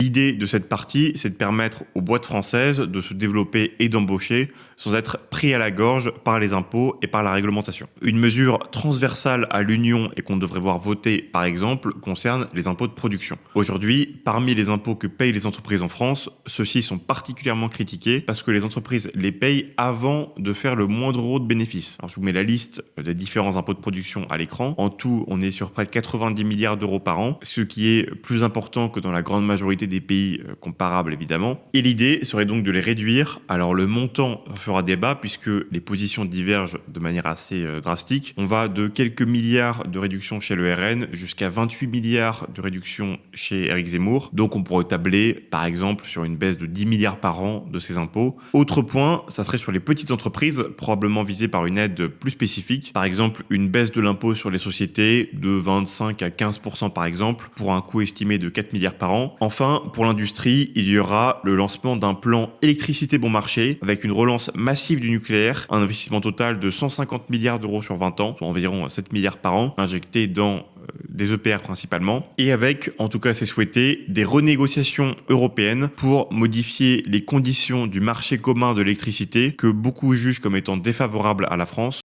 L'idée de cette partie, c'est de permettre aux boîtes françaises de se développer et d'embaucher sans être pris à la gorge par les impôts et par la réglementation. Une mesure transversale à l'Union et qu'on devrait voir voter, par exemple, concerne les impôts de production. Aujourd'hui, parmi les impôts que payent les entreprises en France, ceux-ci sont particulièrement critiqués parce que les entreprises les payent avant de faire le moindre euro de bénéfice. Alors, je vous mets la liste des différents impôts de production à l'écran. En tout, on est sur près de 90 milliards d'euros par an, ce qui est plus important que dans la grande majorité des pays comparables, évidemment. Et l'idée serait donc de les réduire. Alors, le montant fera débat puisque les positions divergent de manière assez drastique. On va de quelques milliards de réduction chez le RN jusqu'à 28 milliards de réduction chez Éric Zemmour. Donc, on pourrait tabler, par exemple, sur une baisse de 10 milliards par an de ces impôts. Autre point, ça serait sur les petites entreprises, probablement visées par une aide plus spécifique. Par exemple, une baisse de l'impôt sur les sociétés de 25 à 15% par exemple, pour un coût estimé de 4 milliards par an. Enfin, pour l'industrie, il y aura le lancement d'un plan électricité bon marché, avec une relance massive du nucléaire, un investissement total de 150 milliards d'euros sur 20 ans, soit environ 7 milliards par an, injectés dans des EPR principalement, et avec, en tout cas c'est souhaité, des renégociations européennes pour modifier les conditions du marché commun de l'électricité que beaucoup jugent comme étant défavorables à la France.